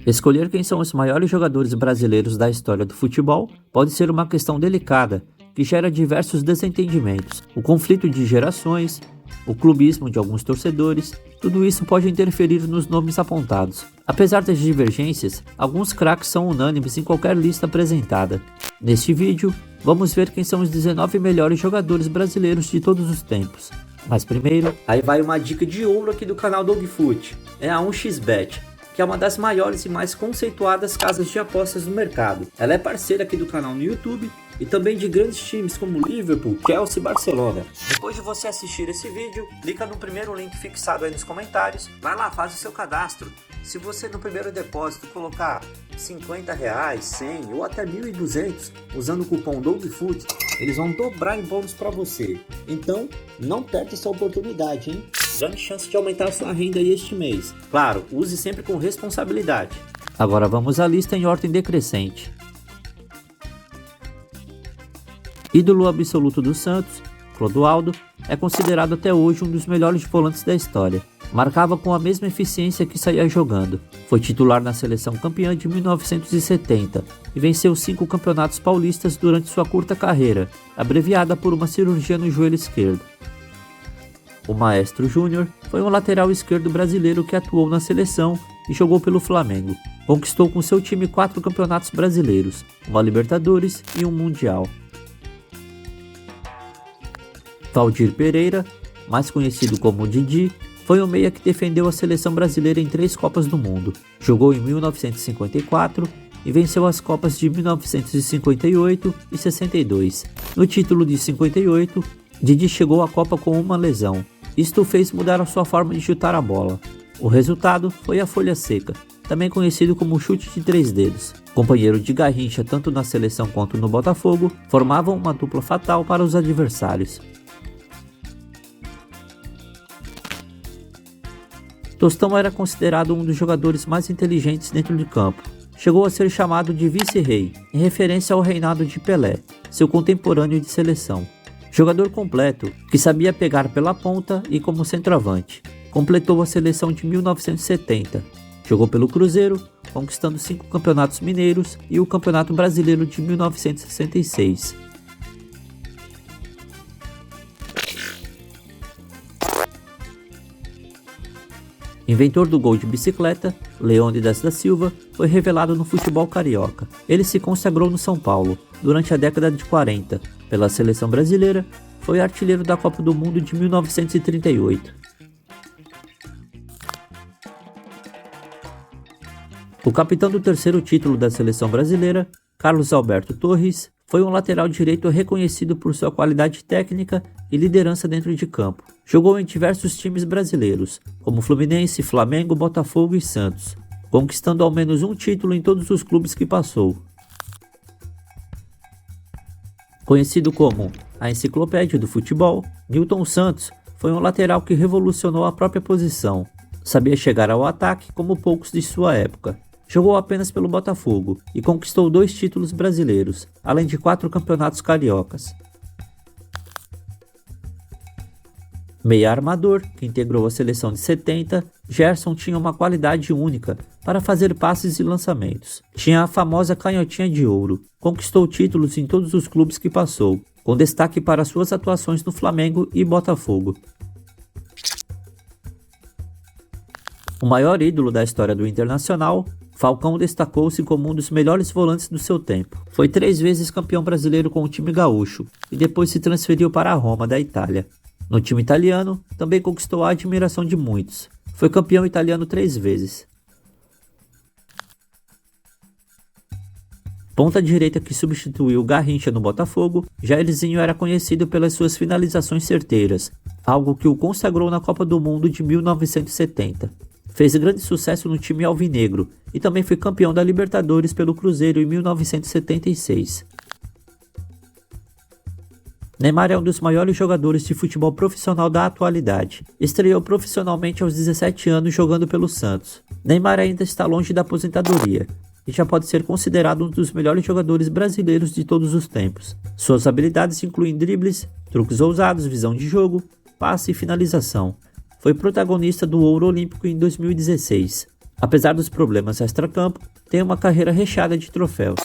Escolher quem são os maiores jogadores brasileiros da história do futebol pode ser uma questão delicada, que gera diversos desentendimentos. O conflito de gerações, o clubismo de alguns torcedores, tudo isso pode interferir nos nomes apontados. Apesar das divergências, alguns craques são unânimes em qualquer lista apresentada. Neste vídeo, vamos ver quem são os 19 melhores jogadores brasileiros de todos os tempos. Mas primeiro, aí vai uma dica de ouro aqui do canal Dogfoot, é a 1xBet, que é uma das maiores e mais conceituadas casas de apostas do mercado. Ela é parceira aqui do canal no YouTube e também de grandes times como Liverpool, Chelsea e Barcelona. Depois de você assistir esse vídeo, clica no primeiro link fixado aí nos comentários, vai lá, faz o seu cadastro. Se você no primeiro depósito colocar R$50, 100 ou até 1.200 usando o cupom Dogfoot, eles vão dobrar em bônus para você. Então, não perde essa oportunidade, hein? Grande chance de aumentar a sua renda aí este mês. Claro, use sempre com responsabilidade. Agora vamos à lista em ordem decrescente. Ídolo absoluto do Santos, Clodoaldo, é considerado até hoje um dos melhores volantes da história. Marcava com a mesma eficiência que saía jogando. Foi titular na seleção campeã de 1970 e venceu 5 campeonatos paulistas durante sua curta carreira, abreviada por uma cirurgia no joelho esquerdo. O Maestro Júnior foi um lateral esquerdo brasileiro que atuou na seleção e jogou pelo Flamengo. Conquistou com seu time 4 campeonatos brasileiros, uma Libertadores e um Mundial. Valdir Pereira, mais conhecido como Didi, foi um meia que defendeu a seleção brasileira em 3 Copas do Mundo. Jogou em 1954 e venceu as Copas de 1958 e 62. No título de 58, Didi chegou à Copa com uma lesão. Isto fez mudar a sua forma de chutar a bola. O resultado foi a folha seca, também conhecido como chute de 3 dedos. Companheiro de Garrincha tanto na seleção quanto no Botafogo, formavam uma dupla fatal para os adversários. Tostão era considerado um dos jogadores mais inteligentes dentro de campo. Chegou a ser chamado de vice-rei, em referência ao reinado de Pelé, seu contemporâneo de seleção. Jogador completo, que sabia pegar pela ponta e como centroavante. Completou a seleção de 1970. Jogou pelo Cruzeiro, conquistando 5 campeonatos mineiros e o Campeonato Brasileiro de 1966. Inventor do gol de bicicleta, Leônidas da Silva, foi revelado no futebol carioca. Ele se consagrou no São Paulo, durante a década de 40, pela seleção brasileira, foi artilheiro da Copa do Mundo de 1938. O capitão do terceiro título da seleção brasileira, Carlos Alberto Torres, foi um lateral direito reconhecido por sua qualidade técnica e liderança dentro de campo. Jogou em diversos times brasileiros, como Fluminense, Flamengo, Botafogo e Santos, conquistando ao menos um título em todos os clubes que passou. Conhecido como a enciclopédia do futebol, Nilton Santos foi um lateral que revolucionou a própria posição. Sabia chegar ao ataque como poucos de sua época. Jogou apenas pelo Botafogo e conquistou 2 títulos brasileiros, além de 4 campeonatos cariocas. Meia armador, que integrou a seleção de 70, Gerson tinha uma qualidade única para fazer passes e lançamentos. Tinha a famosa canhotinha de ouro. Conquistou títulos em todos os clubes que passou, com destaque para suas atuações no Flamengo e Botafogo. O maior ídolo da história do Internacional, Falcão destacou-se como um dos melhores volantes do seu tempo. Foi 3 vezes campeão brasileiro com o time gaúcho e depois se transferiu para a Roma, da Itália. No time italiano, também conquistou a admiração de muitos. Foi campeão italiano 3 vezes. Ponta direita que substituiu Garrincha no Botafogo, Jairzinho era conhecido pelas suas finalizações certeiras, algo que o consagrou na Copa do Mundo de 1970. Fez grande sucesso no time alvinegro e também foi campeão da Libertadores pelo Cruzeiro em 1976. Neymar é um dos maiores jogadores de futebol profissional da atualidade. Estreou profissionalmente aos 17 anos jogando pelo Santos. Neymar ainda está longe da aposentadoria e já pode ser considerado um dos melhores jogadores brasileiros de todos os tempos. Suas habilidades incluem dribles, truques ousados, visão de jogo, passe e finalização. Foi protagonista do Ouro Olímpico em 2016. Apesar dos problemas extracampo, tem uma carreira recheada de troféus.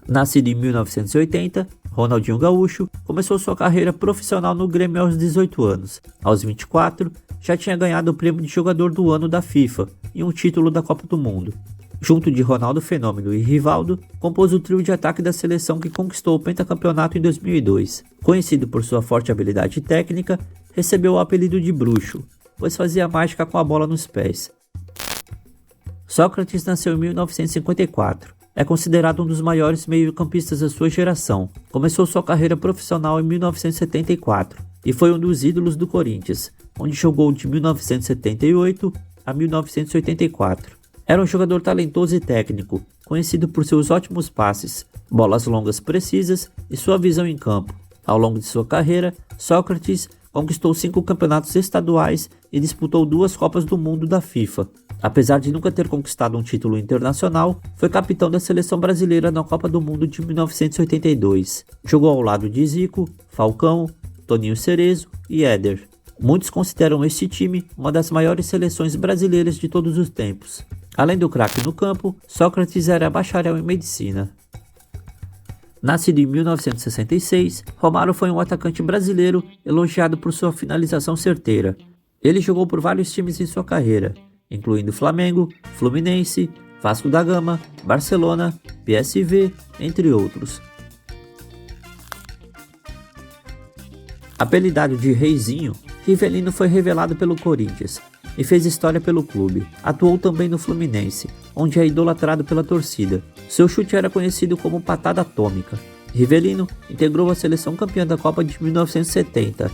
Nascido em 1980, Ronaldinho Gaúcho começou sua carreira profissional no Grêmio aos 18 anos. Aos 24, já tinha ganhado o prêmio de jogador do ano da FIFA e um título da Copa do Mundo. Junto de Ronaldo Fenômeno e Rivaldo, compôs o trio de ataque da seleção que conquistou o pentacampeonato em 2002. Conhecido por sua forte habilidade técnica, recebeu o apelido de Bruxo, pois fazia mágica com a bola nos pés. Sócrates nasceu em 1954. É considerado um dos maiores meio-campistas da sua geração. Começou sua carreira profissional em 1974 e foi um dos ídolos do Corinthians, onde jogou de 1978 a 1984. Era um jogador talentoso e técnico, conhecido por seus ótimos passes, bolas longas precisas e sua visão em campo. Ao longo de sua carreira, Sócrates conquistou 5 campeonatos estaduais e disputou 2 Copas do Mundo da FIFA. Apesar de nunca ter conquistado um título internacional, foi capitão da seleção brasileira na Copa do Mundo de 1982. Jogou ao lado de Zico, Falcão, Toninho Cerezo e Éder. Muitos consideram este time uma das maiores seleções brasileiras de todos os tempos. Além do craque no campo, Sócrates era bacharel em medicina. Nascido em 1966, Romário foi um atacante brasileiro elogiado por sua finalização certeira. Ele jogou por vários times em sua carreira, incluindo Flamengo, Fluminense, Vasco da Gama, Barcelona, PSV, entre outros. Apelidado de Reizinho, Rivelino foi revelado pelo Corinthians e fez história pelo clube. Atuou também no Fluminense, onde é idolatrado pela torcida. Seu chute era conhecido como patada atômica. Rivelino integrou a seleção campeã da Copa de 1970.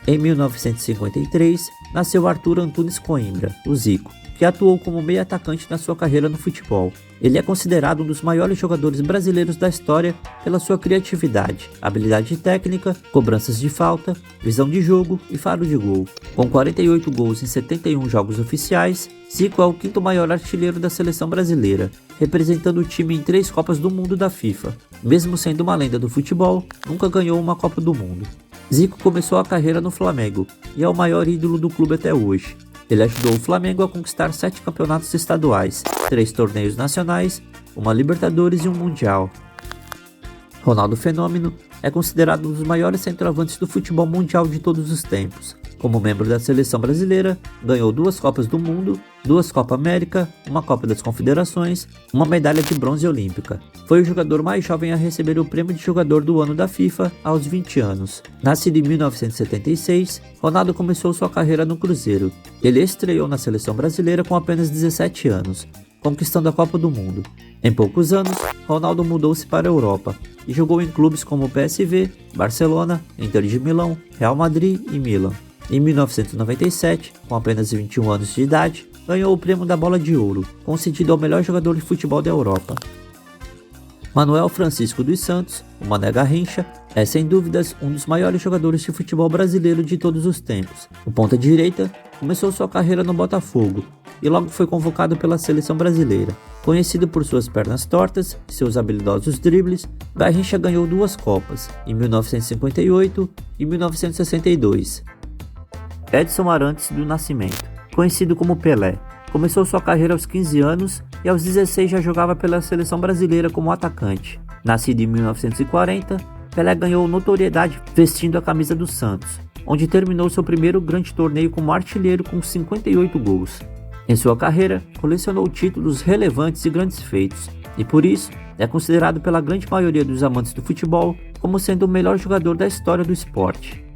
Em 1953, nasceu Arthur Antunes Coimbra, o Zico, que atuou como meio atacante na sua carreira no futebol. Ele é considerado um dos maiores jogadores brasileiros da história pela sua criatividade, habilidade técnica, cobranças de falta, visão de jogo e faro de gol. Com 48 gols em 71 jogos oficiais, Zico é o 5º maior artilheiro da seleção brasileira, representando o time em 3 Copas do Mundo da FIFA. Mesmo sendo uma lenda do futebol, nunca ganhou uma Copa do Mundo. Zico começou a carreira no Flamengo e é o maior ídolo do clube até hoje. Ele ajudou o Flamengo a conquistar 7 campeonatos estaduais, 3 torneios nacionais, uma Libertadores e um Mundial. Ronaldo Fenômeno é considerado um dos maiores centroavantes do futebol mundial de todos os tempos. Como membro da seleção brasileira, ganhou 2 Copas do Mundo, 2 Copa América, uma Copa das Confederações, uma medalha de bronze olímpica. Foi o jogador mais jovem a receber o prêmio de jogador do ano da FIFA aos 20 anos. Nascido em 1976, Ronaldo começou sua carreira no Cruzeiro. Ele estreou na seleção brasileira com apenas 17 anos, conquistando a Copa do Mundo. Em poucos anos, Ronaldo mudou-se para a Europa e jogou em clubes como PSV, Barcelona, Inter de Milão, Real Madrid e Milan. Em 1997, com apenas 21 anos de idade, ganhou o prêmio da Bola de Ouro, concedido ao melhor jogador de futebol da Europa. Manuel Francisco dos Santos, o Mané Garrincha, é sem dúvidas um dos maiores jogadores de futebol brasileiro de todos os tempos. O ponta-direita começou sua carreira no Botafogo e logo foi convocado pela seleção brasileira. Conhecido por suas pernas tortas e seus habilidosos dribles, Garrincha ganhou 2 Copas, em 1958 e 1962. Edson Arantes do Nascimento, conhecido como Pelé, começou sua carreira aos 15 anos e aos 16 já jogava pela seleção brasileira como atacante. Nascido em 1940, Pelé ganhou notoriedade vestindo a camisa do Santos, onde terminou seu primeiro grande torneio como artilheiro com 58 gols. Em sua carreira, colecionou títulos relevantes e grandes feitos, e por isso é considerado pela grande maioria dos amantes do futebol como sendo o melhor jogador da história do esporte.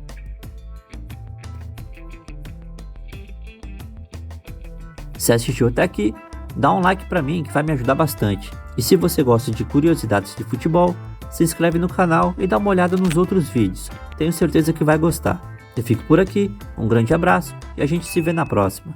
Se assistiu até aqui, dá um like pra mim que vai me ajudar bastante. E se você gosta de curiosidades de futebol, se inscreve no canal e dá uma olhada nos outros vídeos. Tenho certeza que vai gostar. Eu fico por aqui, um grande abraço e a gente se vê na próxima.